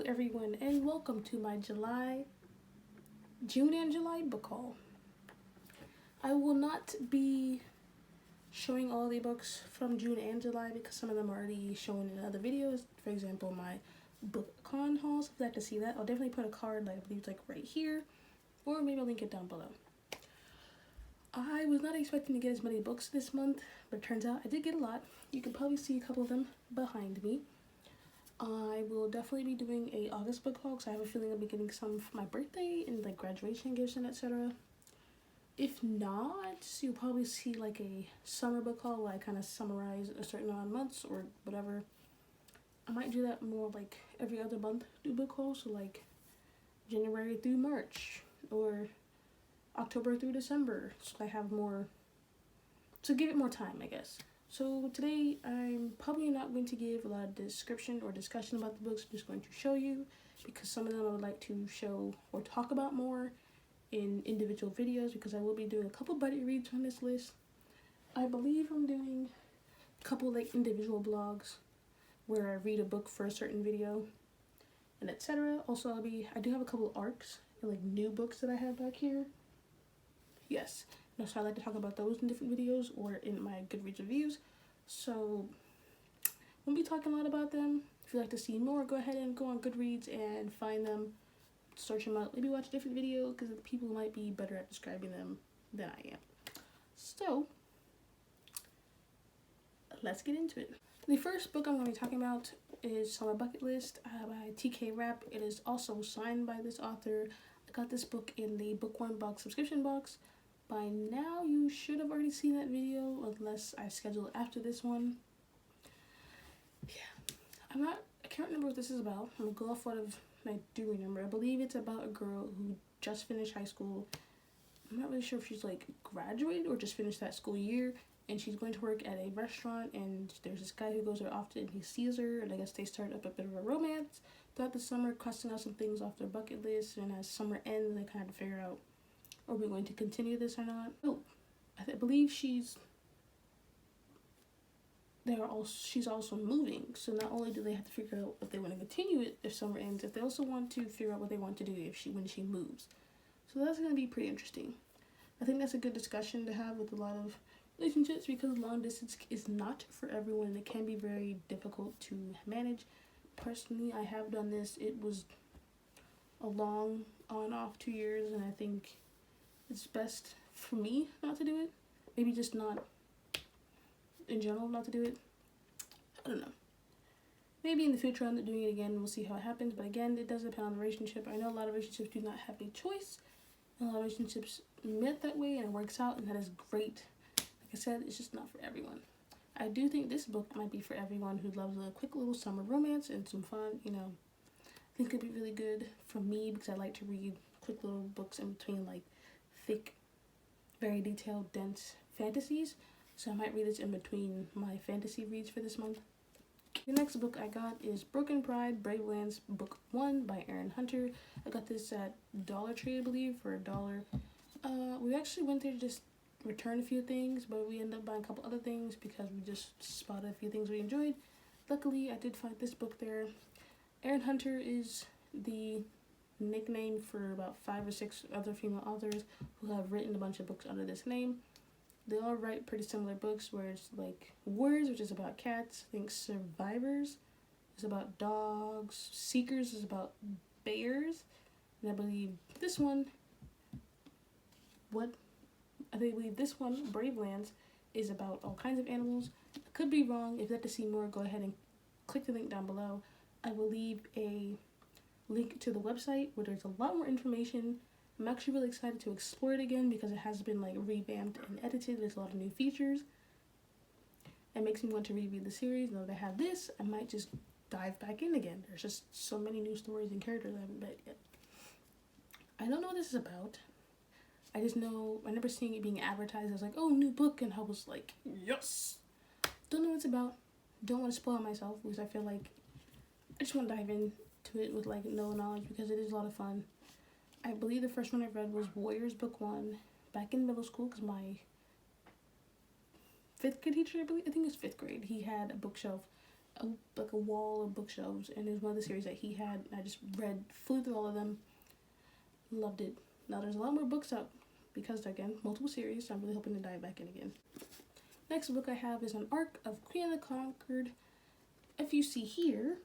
everyone, and welcome to my June and July book haul. I will not be showing all the books from June and July because some of them are already shown in other videos. For example, my book con hauls. If you'd like to see that, I'll definitely put a card, I believe it's right here, or maybe I'll link it down below. I was not expecting to get as many books this month, but it turns out I did get a lot. You can probably see a couple of them behind me. I will definitely be doing a August book haul because I have a feeling I'll be getting some for my birthday and graduation gifts and etc. If not, you'll probably see a summer book haul where I kind of summarize a certain amount of months or whatever. I might do that more every other month, do book haul, so January through March or October through December, so I have more, to give it more time, I guess. So today I'm probably not going to give a lot of description or discussion about the books. I'm just going to show you because some of them I would like to show or talk about more in individual videos because I will be doing a couple buddy reads on this list. I believe I'm doing a couple individual blogs where I read a book for a certain video and etc. Also I do have a couple arcs and new books that I have back here. Yes. So I like to talk about those in different videos or in my Goodreads reviews. So won't be talking a lot about them. If you'd like to see more, go ahead and go on Goodreads and find them, search them out, maybe watch a different video because people might be better at describing them than I am. So let's get into it. The first book I'm going to be talking about is on my bucket list by TK Rapp. It is also signed by this author. I got this book in the Book One Box subscription box. By now, you should have already seen that video, unless I schedule it after this one. Yeah, I can't remember what this is about. I'm gonna go off what I do remember. I believe it's about a girl who just finished high school. I'm not really sure if she's graduated or just finished that school year, and she's going to work at a restaurant, and there's this guy who goes there often, and he sees her, and I guess they start up a bit of a romance throughout the summer, crossing out some things off their bucket list, and as summer ends, they kind of figure out, are we going to continue this or not? Oh, I believe she's also moving. So not only do they have to figure out if they want to continue it if summer ends, if they also want to figure out what they want to do when she moves. So that's going to be pretty interesting. I think that's a good discussion to have with a lot of relationships because long distance is not for everyone and it can be very difficult to manage. Personally, I have done this. It was a long on-off 2 years, and I think it's best for me not to do it. Maybe just not in general not to do it. I don't know. Maybe in the future I'll end up doing it again. We'll see how it happens. But again, it does depend on the relationship. I know a lot of relationships do not have a choice. And a lot of relationships met that way and it works out, and that is great. Like I said, it's just not for everyone. I do think this book might be for everyone who loves a quick little summer romance and some fun, I think it'd be really good for me because I like to read quick little books in between thick, very detailed, dense fantasies. So I might read this in between my fantasy reads for this month. The next book I got is Broken Pride, Brave Lands, Book 1 by Erin Hunter. I got this at Dollar Tree, I believe, for $1. We actually went there to just return a few things, but we ended up buying a couple other things because we just spotted a few things we enjoyed. Luckily, I did find this book there. Erin Hunter is the nickname for about 5 or 6 other female authors who have written a bunch of books under this name. They all write pretty similar books where it's Words, which is about cats. I think Survivors is about dogs. Seekers is about bears. And I believe this one, Brave Lands, is about all kinds of animals. I could be wrong. If you'd like to see more, go ahead and click the link down below. I will leave a link to the website where there's a lot more information. I'm actually really excited to explore it again because it has been revamped and edited. There's a lot of new features. It makes me want to reread the series. Now that I have this, I might just dive back in again. There's just so many new stories and characters I haven't met yet. I don't know what this is about. I just know, I remember seeing it being advertised as oh, new book, and I was yes! Don't know what it's about. Don't want to spoil myself because I feel I just want to dive into it with no knowledge because it is a lot of fun. I believe the first one I read was Warriors Book 1 back in middle school because my 5th grade teacher, I think it was 5th grade, he had a bookshelf like a wall of bookshelves, and it was one of the series that he had. I just flew through all of them, loved it. Now there's a lot more books out because, again, multiple series, so I'm really hoping to dive back in again. Next book I have is an Arc of Clea Concord. If you see here,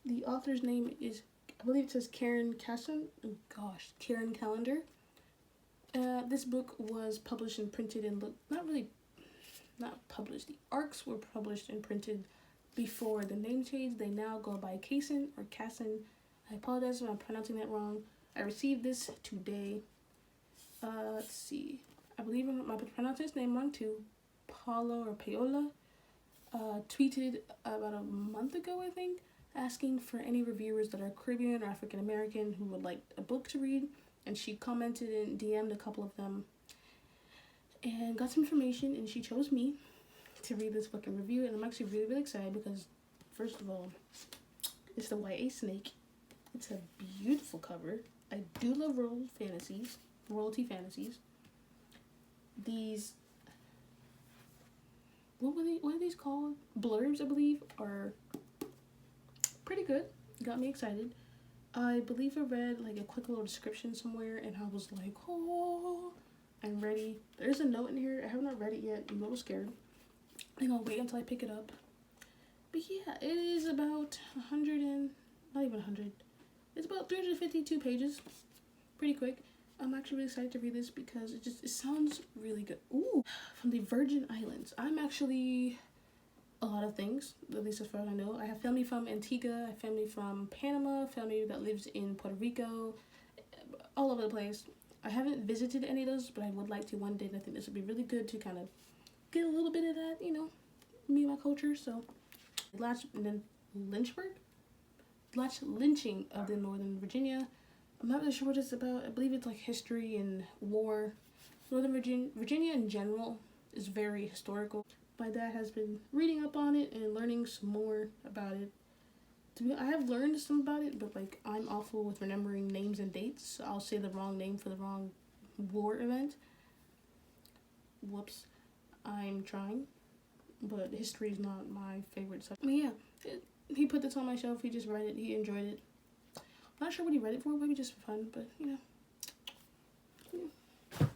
the author's name is, I believe it says Karen Casson. Oh gosh, Karen Callender. This book was published and printed and not published. The arcs were published and printed before the name change. They now go by Casson or Casson. I apologize if I'm pronouncing that wrong. I received this today. Let's see. I believe I might pronounce his name wrong too. Paolo or Paola tweeted about a month ago, I think, asking for any reviewers that are Caribbean or African American who would like a book to read, and she commented and DM'd a couple of them and got some information, and she chose me to read this book and review it. And I'm actually really, really excited because, first of all, it's the YA Snake. It's a beautiful cover. I do love royalty fantasies. These, what are these called? Blurbs, I believe, are pretty good. Got me excited. I believe I read like a quick little description somewhere, and I was like, oh, I'm ready. There's a note in here. I have not read it yet. I'm a little scared. I think I'll wait until I pick it up. But yeah, it is about 100 and, not even 100. It's about 352 pages. Pretty quick. I'm actually really excited to read this because it sounds really good. Ooh, from the Virgin Islands. I'm actually a lot of things, at least as far as I know. I have family from Antigua, I have family from Panama, family that lives in Puerto Rico, all over the place. I haven't visited any of those, but I would like to one day, and I think this would be really good to kind of get a little bit of that, you know, me and my culture. So, and then Lynchburg? Lynching of the Northern Virginia. I'm not really sure what it's about. I believe it's like history and war. Northern Virginia in general is very historical. My dad has been reading up on it and learning some more about it. I have learned some about it, but like I'm awful with remembering names and dates. So I'll say the wrong name for the wrong war event. Whoops. I'm trying, but history is not my favorite subject. I mean, yeah, he put this on my shelf. He just read it. He enjoyed it. I'm not sure what he read it for. Maybe just for fun, but you know. Yeah.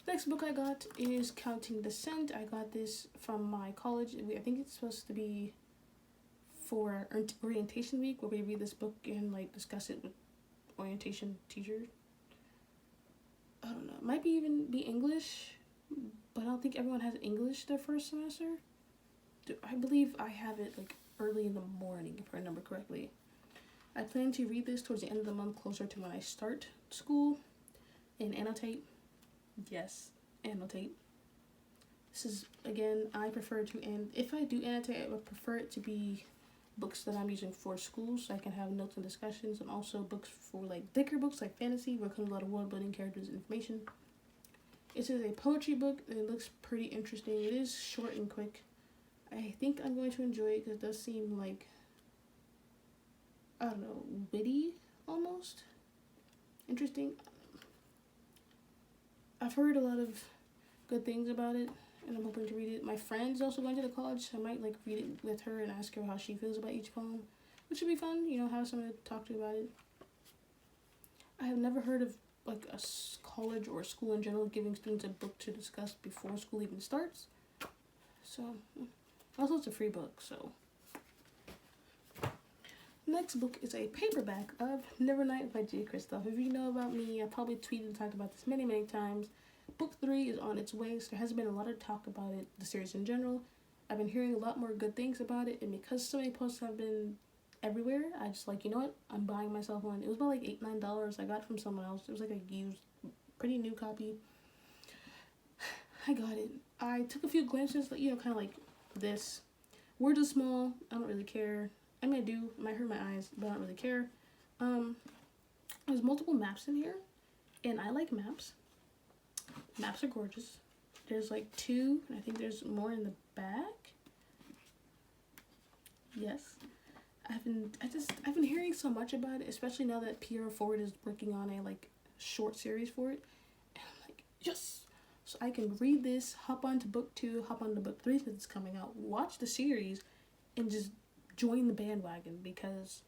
Next book I got is Counting Descent. I got this from my college. I think it's supposed to be for orientation week, where we read this book and like discuss it with orientation teachers. I don't know. It might be even be English, but I don't think everyone has English their first semester. I believe I have it like early in the morning, if I remember correctly. I plan to read this towards the end of the month, closer to when I start school, and annotate. Yes, annotate. This is, again, I prefer to, and if I do annotate, I would prefer it to be books that I'm using for school, so I can have notes and discussions, and also books for like thicker books like fantasy, where it comes a lot of world building, characters, and information. It is a poetry book, and it looks pretty interesting. It is short and quick. I think I'm going to enjoy it because it does seem like, I don't know, witty almost. Interesting. I've heard a lot of good things about it, and I'm hoping to read it. My friend's also going to the college, so I might like read it with her and ask her how she feels about each poem, which should be fun, you know, have someone to talk to about it. I have never heard of like a college or a school in general giving students a book to discuss before school even starts. So, also it's a free book, so. Next book is a paperback of Never Night by J. Kristoff. If you know about me, I probably tweeted and talked about this many, many times. Book 3 is on its way, so there hasn't been a lot of talk about it, the series in general. I've been hearing a lot more good things about it, and because so many posts have been everywhere, I just like, you know what, I'm buying myself one. It was about like $8-9 I got from someone else. It was like a used, pretty new copy. I got it. I took a few glimpses, you know, kind of like this. Words are small, I don't really care. I mean, I do. It might hurt my eyes, but I don't really care. There's multiple maps in here, and I like maps. Maps are gorgeous. There's like 2, and I think there's more in the back. Yes. I've been hearing so much about it, especially now that Pierre Ford is working on a like short series for it. And I'm like, yes. So I can read this, hop on to book 2, hop on to book 3 since it's coming out, watch the series, and just join the bandwagon, because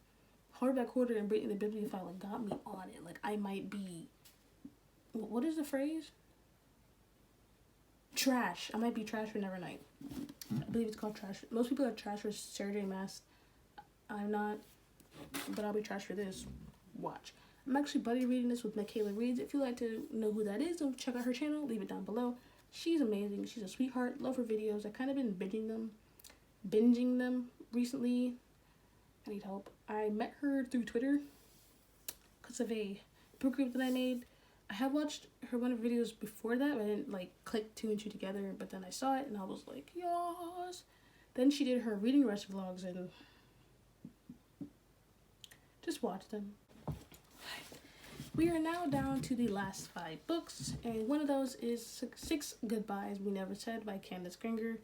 Hardback Hoarder and Brittany the Bibliophile got me on it. Like, I might be, what is the phrase? Trash. I might be trash for Never Night. I believe it's called trash. Most people are trash for Saturday Mass. I'm not, but I'll be trash for this. Watch. I'm actually buddy reading this with Michaela Reads. If you'd like to know who that is, don't check out her channel. Leave it down below. She's amazing. She's a sweetheart. Love her videos. I've kind of been binging them recently. I need help. I met her through Twitter because of a book group that I made. I have watched her one of her videos before that, but I didn't like click 2 and 2 together. But then I saw it and I was like, yes. Then she did her reading rush vlogs and just watch them. We are now down to the last 5 books, and one of those is Six Goodbyes We Never Said by Candace Gringer.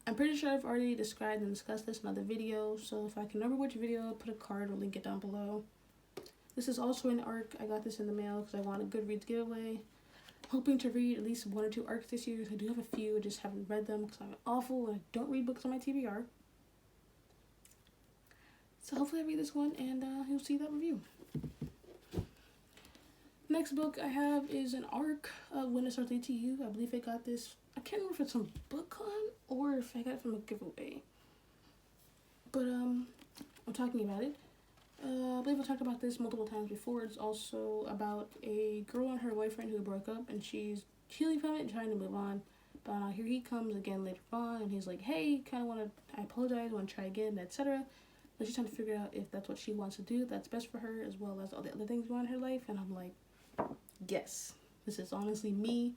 I'm pretty sure I've already described and discussed this in other videos, so if I can remember which video, I'll put a card or link it down below. This is also an ARC. I got this in the mail because I want a Goodreads giveaway. Hoping to read at least 1 or 2 ARCs this year. I do have a few, I just haven't read them because I'm awful and I don't read books on my TBR. So hopefully I read this one and you'll see that review. Next book I have is an ARC of When It Starts to You. I believe I got this, I can't remember if it's from BookCon or if I got it from a giveaway. But I'm talking about it. I believe I talked about this multiple times before. It's also about a girl and her boyfriend who broke up, and she's healing from it and trying to move on. But here he comes again later on, and he's like, hey, I apologize, want to try again, etc. But she's trying to figure out if that's what she wants to do, that's best for her, as well as all the other things going on in her life. And I'm like, yes, this is honestly me,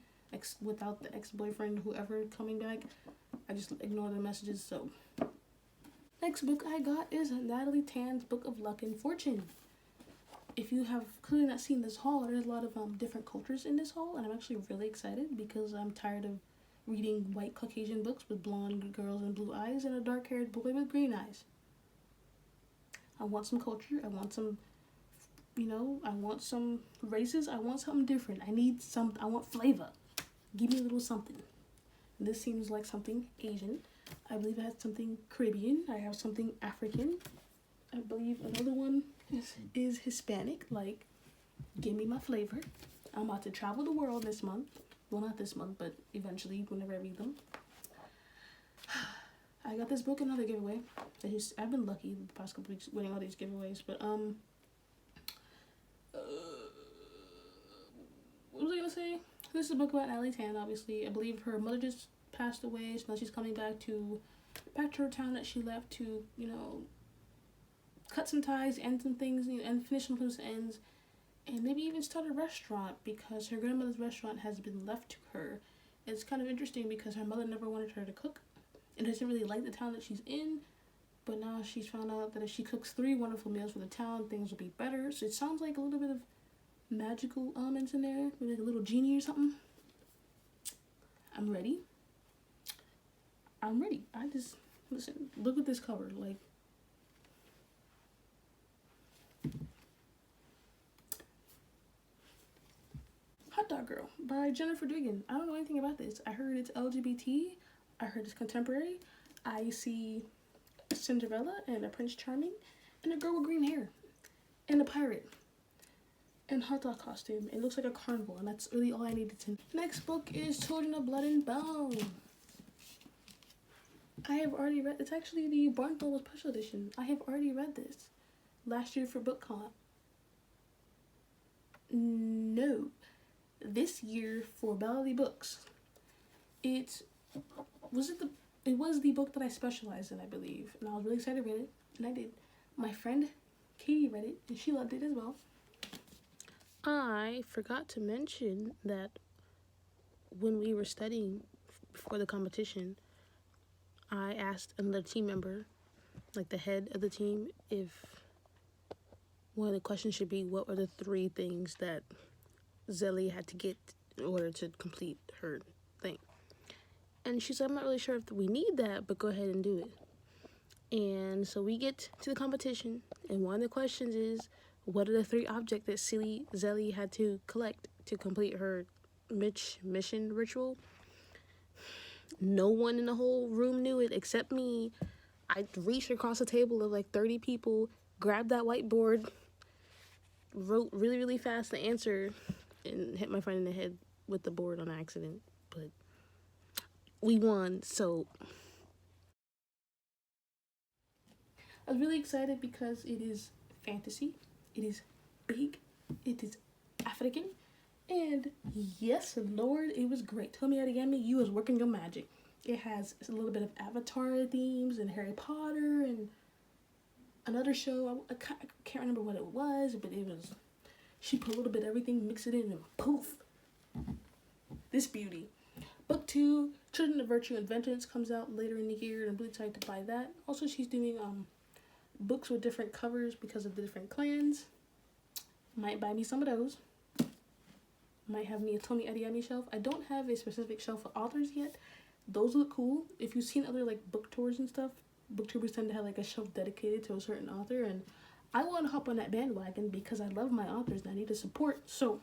without the ex-boyfriend, whoever coming back. I just ignore the messages, so. Next book I got is Natalie Tan's Book of Luck and Fortune. If you have clearly not seen this haul, there's a lot of different cultures in this haul, and I'm actually really excited because I'm tired of reading white Caucasian books with blonde girls and blue eyes and a dark-haired boy with green eyes. I want some culture. I want some, I want some races. I want something different. I want flavor. Give me a little something. And this seems like something Asian. I believe it has something Caribbean. I have something African. I believe another one is Hispanic. Like, give me my flavor. I'm about to travel the world this month. Well, not this month, but eventually, whenever I read them. I got this book, another giveaway. I've been lucky the past couple weeks winning all these giveaways, but what was I gonna say? This is a book about Natalie Tan, obviously. I believe her mother just passed away, so now she's coming back to her town that she left to, cut some ties, end some things, and finish some loose ends, and maybe even start a restaurant because her grandmother's restaurant has been left to her. It's kind of interesting because her mother never wanted her to cook and doesn't really like the town that she's in, but now she's found out that if she cooks 3 wonderful meals for the town, things will be better. So it sounds like a little bit of magical elements in there, maybe like a little genie or something. I'm ready. Listen, look at this cover, like, Hot Dog Girl by Jennifer Dugan. I don't know anything about this. I heard it's LGBT, I heard it's contemporary, I see Cinderella and a Prince Charming, and a girl with green hair, and a pirate, and hot dog costume. It looks like a carnival, and that's really all I needed to know. Next book is Children of Blood and Bone. I have already read, it's actually the Barnes & Noble Special Edition. I have already read this last year for BookCon. No, this year for Bellamy Books. It was the book that I specialized in, I believe, and I was really excited to read it, and I did. My friend Katie read it, and she loved it as well. I forgot to mention that when we were studying for the competition, I asked another team member, like the head of the team, if one of the questions should be what were the 3 things that Zelly had to get in order to complete her thing. And she said, I'm not really sure if we need that, but go ahead and do it. And so we get to the competition, and one of the questions is, what are the 3 objects that Zelly had to collect to complete her mission ritual. No one in the whole room knew it except me. I reached across a table of like 30 people, grabbed that whiteboard, wrote really, really fast the answer, and hit my friend in the head with the board on accident. But we won, so I was really excited because it is fantasy, it is big, it is African, and yes, Lord, it was great. Tomi Adeyemi, you was working your magic. It has a little bit of Avatar themes and Harry Potter and another show. I can't remember what it was, but it was, she put a little bit of everything, mixed it in, and poof, this beauty. Book 2, Children of Virtue and Vengeance, comes out later in the year, and I'm really excited to buy that. Also, she's doing books with different covers because of the different clans. Might buy me some of those. Might have me a Tomi Adeyemi shelf. I don't have a specific shelf for authors yet. Those look cool. If you've seen other like book tours and stuff, booktubers tend to have like a shelf dedicated to a certain author, and I want to hop on that bandwagon because I love my authors and I need to support. So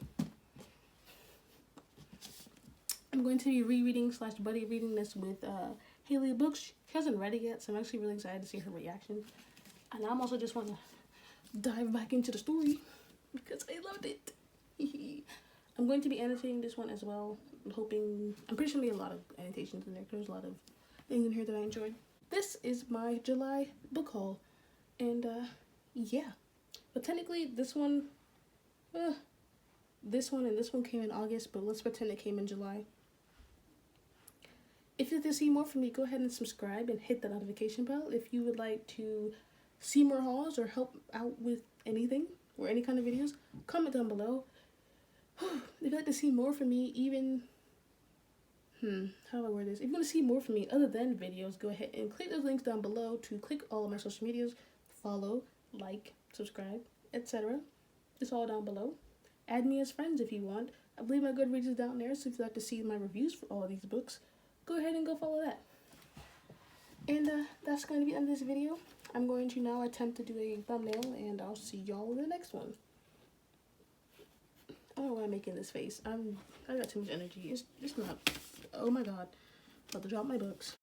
I'm going to be rereading / buddy reading this with Haley Books. She hasn't read it yet, so I'm actually really excited to see her reaction. And I'm also just want to dive back into the story because I loved it. I'm going to be annotating this one as well. I'm pretty sure there'll be a lot of annotations in there. There's a lot of things in here that I enjoyed. This is my July book haul. And yeah. But technically this one and this one came in August, but let's pretend it came in July. If you'd like to see more from me, go ahead and subscribe and hit the notification bell. If you would like to see more hauls or help out with anything or any kind of videos, comment down below. If you'd like to see more from me, even how do I word this? If you want to see more from me other than videos, go ahead and click those links down below to click all of my social medias, follow, like, subscribe, etc. It's all down below. Add me as friends if you want. I believe my Goodreads is down there, so if you'd like to see my reviews for all of these books, go ahead and go follow that. And that's going to be the end of this video. I'm going to now attempt to do a thumbnail, and I'll see y'all in the next one. I don't know why I'm making this face. I got too much energy. It's not. Oh my god. About to drop my books.